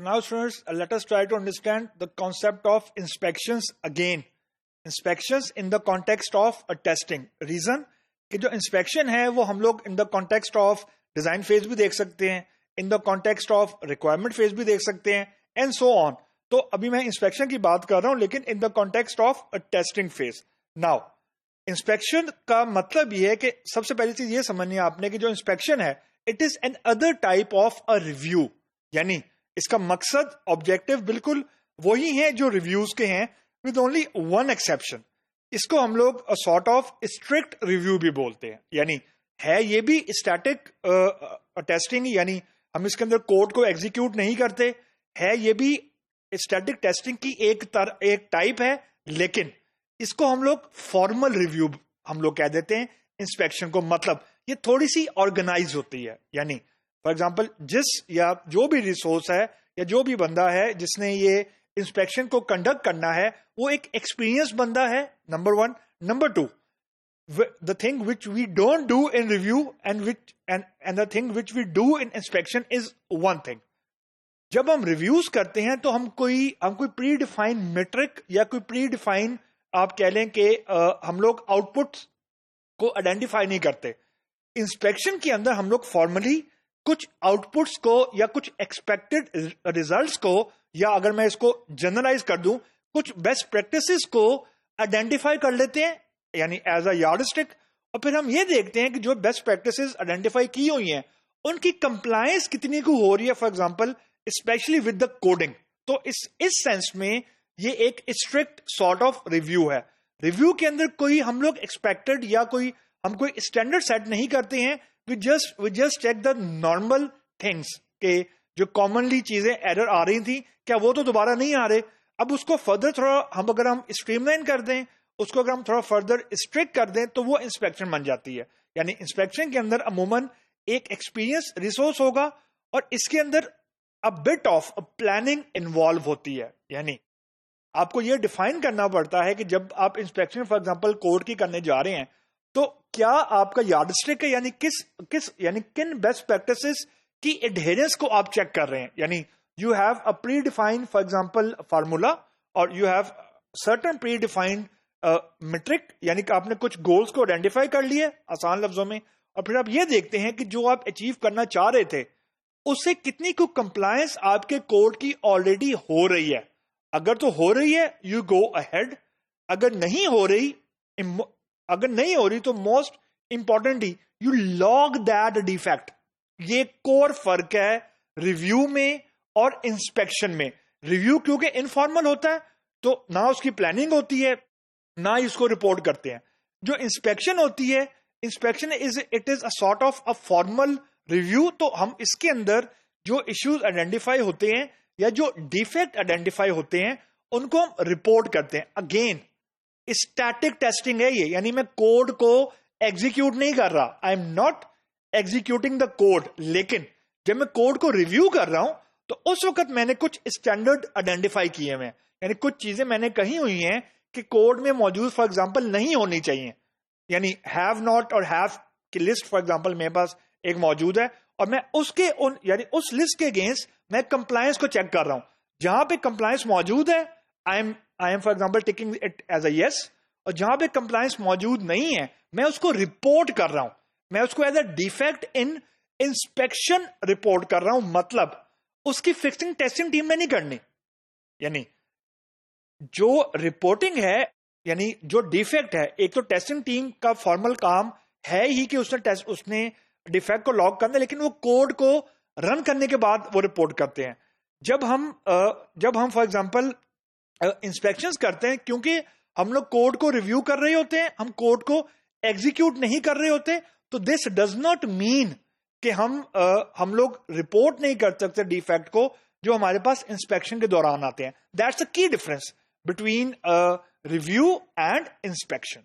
So now students, let us try to understand the concept of inspections again. Inspections in the context of a testing. Reason कि जो inspection है वो हम लोग in the context of design phase भी देख सकते हैं, in the context of requirement phase भी देख सकते हैं, and so on. तो अभी मैं inspection की बात कर रहा हूं लेकिन in the context of a testing phase. Now, inspection का मतलब ये है कि सबसे पहली चीज ये समझनी है आपने कि जो inspection है it is an other type of a review. यानी इसका मकसद ऑब्जेक्टिव बिल्कुल वही है जो रिव्यूज के हैं विद ओनली वन एक्सेप्शन. इसको हम लोग सॉर्ट ऑफ स्ट्रिक्ट रिव्यू भी बोलते हैं. यानी है ये भी स्टैटिक टेस्टिंग, यानी हम इसके अंदर कोड को एग्जीक्यूट नहीं करते, है ये भी स्टैटिक टेस्टिंग की एक टाइप है, लेकिन इसको हम लोग फॉर्मल रिव्यू हम लोग कह देते हैं इंस्पेक्शन को. मतलब ये थोड़ी सी ऑर्गेनाइज होती है. यानी फॉर एग्जाम्पल जिस या जो भी रिसोर्स है या जो भी बंदा है जिसने ये इंस्पेक्शन को कंडक्ट करना है वो एक एक्सपीरियंस बंदा है, number one. Number two, the thing which we don't do in review and the thing which we do in inspection is one thing. जब हम रिव्यूज करते हैं तो हम कोई प्री डिफाइंड मेट्रिक या कोई प्री डिफाइंड आप कह लें कि हम लोग आउटपुट्स को आइडेंटिफाई नहीं करते. इंस्पेक्शन के अंदर हम लोग फॉर्मली कुछ आउटपुट्स को या कुछ एक्सपेक्टेड रिजल्ट्स को, या अगर मैं इसको जनरलाइज कर दूं, कुछ बेस्ट प्रैक्टिसेस को आइडेंटिफाई कर लेते हैं यानी एज अ यार्डस्टिक. और फिर हम ये देखते हैं कि जो बेस्ट प्रैक्टिसेस आइडेंटिफाई की हुई हैं उनकी कंप्लायंस कितनी को हो रही है, for example specially with the coding. तो इस सेंस में ये एक स्ट्रिक्ट सॉर्ट ऑफ रिव्यू है. रिव्यू के अंदर कोई हम लोग एक्सपेक्टेड या कोई स्टैंडर्ड सेट नहीं करते हैं. We just check the normal things के जो कॉमनली चीजें एरर आ रही थी क्या वो तो दोबारा नहीं आ रहे. अब उसको फर्दर थोड़ा अगर हम स्ट्रीमलाइन कर दें, उसको अगर हम थोड़ा फर्दर स्ट्रिक्ट कर दें तो वो इंस्पेक्शन बन जाती है. यानी इंस्पेक्शन के अंदर अमूमन एक एक्सपीरियंस रिसोर्स होगा और इसके अंदर a bit of planning involve होती है. यानी आपको ये डिफाइन करना पड़ता है कि जब आप इंस्पेक्शन फॉर एग्जांपल कोड की करने जा रहे हैं तो क्या आपका यार्डस्टिक है, यानी किन बेस्ट प्रैक्टिसेस की एडहेरेंस को आप चेक कर रहे हैं. यानी you have a predefined for example formula और you have certain predefined metric, यानी कि आपने कुछ गोल्स को आइडेंटिफाई कर लिए आसान लफ्जों में, और फिर आप ये देखते हैं कि जो आप अचीव करना चाह रहे थे उससे कितनी को कंप्लायंस आपके कोड की ऑलरेडी हो रही है. अगर तो हो रही है यू गो अहेड, अगर नहीं हो रही तो most importantly you log that defect. ये कोर फर्क है रिव्यू में और इंस्पेक्शन में. रिव्यू क्योंकि इनफॉर्मल होता है तो ना उसकी प्लानिंग होती है ना इसको रिपोर्ट करते हैं. जो इंस्पेक्शन होती है, inspection it is a sort of a formal review. तो हम इसके अंदर जो इश्यूज आइडेंटिफाई होते हैं या जो डिफेक्ट आइडेंटिफाई होते हैं उनको हम रिपोर्ट करते हैं. अगेन स्टैटिक टेस्टिंग है ये, यानी मैं कोड को एग्जीक्यूट नहीं कर रहा, I am not executing the code. लेकिन जब मैं कोड को रिव्यू कर रहा हूं तो उस वक्त मैंने कुछ स्टैंडर्ड आइडेंटिफाई किए हुए हैं, यानी कुछ चीजें मैंने कही हुई हैं कि कोड में मौजूद फॉर एग्जांपल नहीं होनी चाहिए. यानी हैव नॉट और हैव की लिस्ट फॉर एग्जांपल मेरे पास एक मौजूद है और मैं यानी उस लिस्ट के अगेंस्ट मैं कंप्लायंस को चेक कर रहा हूं. जहां पे कंप्लायंस मौजूद है I am for example taking it as a yes, और जहां पे कंप्लायंस मौजूद नहीं है मैं उसको रिपोर्ट कर रहा हूं. मैं उसको as a defect in inspection report कर रहा हूं. मतलब उसकी फिक्सिंग टेस्टिंग टीम में नहीं करनी. यानी जो रिपोर्टिंग है, यानी जो डिफेक्ट है, एक तो टेस्टिंग टीम का फॉर्मल काम है ही कि उसने डिफेक्ट को लॉग करना, लेकिन वो कोड को रन करने के बाद वो रिपोर्ट करते हैं. जब हम फॉर एग्जाम्पल इंस्पेक्शंस करते हैं, क्योंकि हम लोग कोड को रिव्यू कर रहे होते हैं, हम कोड को एग्जीक्यूट नहीं कर रहे होते, तो दिस डज नॉट मीन कि हम लोग रिपोर्ट नहीं कर सकते डिफेक्ट को जो हमारे पास इंस्पेक्शन के दौरान आते हैं. That's the key difference between review and inspection.